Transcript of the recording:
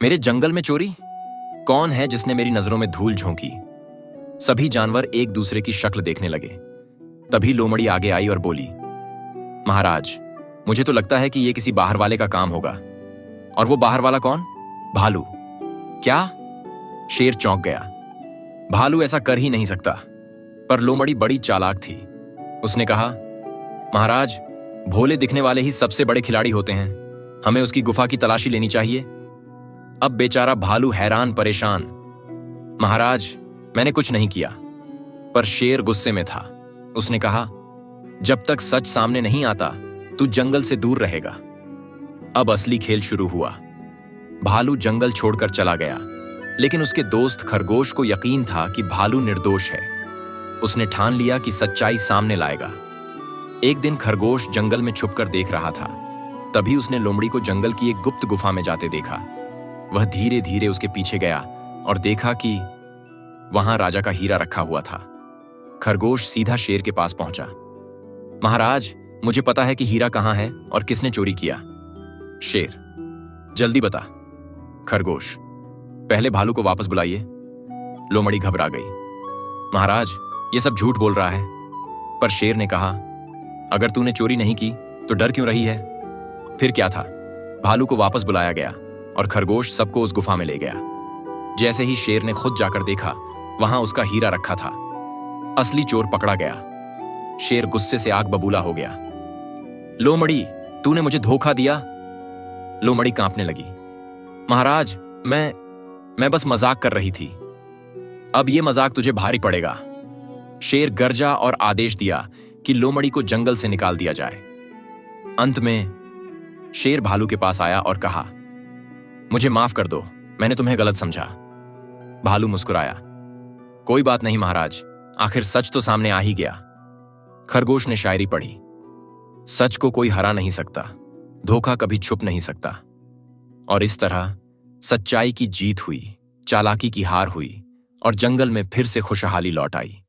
मेरे जंगल में चोरी? कौन है जिसने मेरी नजरों में धूल झोंकी? सभी जानवर एक दूसरे की शक्ल देखने लगे। तभी लोमड़ी आगे आई और बोली, महाराज, मुझे तो लगता है कि यह किसी बाहर वाले का काम होगा। और वो बाहर वाला कौन? भालू। क्या? शेर चौंक गया। भालू ऐसा कर ही नहीं सकता। पर लोमड़ी बड़ी चालाक थी। उसने कहा, महाराज, भोले दिखने वाले ही सबसे बड़े खिलाड़ी होते हैं। हमें उसकी गुफा की तलाशी लेनी चाहिए। अब बेचारा भालू हैरान परेशान। महाराज, मैंने कुछ नहीं किया। पर शेर गुस्से में था। उसने कहा, जब तक सच सामने नहीं आता तू जंगल से दूर रहेगा। अब असली खेल शुरू हुआ। भालू जंगल छोड़कर चला गया, लेकिन उसके दोस्त खरगोश को यकीन था कि भालू निर्दोष है। उसने ठान लिया कि सच्चाई सामने लाएगा। एक दिन खरगोश जंगल में छुपकर देख रहा था। तभी उसने लोमड़ी को जंगल की एक गुप्त गुफा में जाते देखा। वह धीरे धीरे उसके पीछे गया और देखा कि वहां राजा का हीरा रखा हुआ था। खरगोश सीधा शेर के पास पहुंचा। महाराज, मुझे पता है कि हीरा कहां है और किसने चोरी किया। शेर, जल्दी बता। खरगोश, पहले भालू को वापस बुलाइए। लोमड़ी घबरा गई। महाराज, ये सब झूठ बोल रहा है। पर शेर ने कहा, अगर तूने चोरी नहीं की तो डर क्यों रही है? फिर क्या था? भालू को वापस बुलाया गया और खरगोश सबको उस गुफा में ले गया। जैसे ही शेर ने खुद जाकर देखा, वहां उसका हीरा रखा था। असली चोर पकड़ा गया। शेर गुस्से से आग बबूला हो गया। लोमड़ी, तूने मुझे धोखा दिया। लोमड़ी कांपने लगी। महाराज, मैं बस मजाक कर रही थी। अब यह मजाक तुझे भारी पड़ेगा। शेर गरजा और आदेश दिया कि लोमड़ी को जंगल से निकाल दिया जाए। अंत में शेर भालू के पास आया और कहा, मुझे माफ कर दो, मैंने तुम्हें गलत समझा। भालू मुस्कुराया, कोई बात नहीं महाराज, आखिर सच तो सामने आ ही गया। खरगोश ने शायरी पढ़ी, सच को कोई हरा नहीं सकता, धोखा कभी छुप नहीं सकता। और इस तरह सच्चाई की जीत हुई, चालाकी की हार हुई और जंगल में फिर से खुशहाली लौट आई।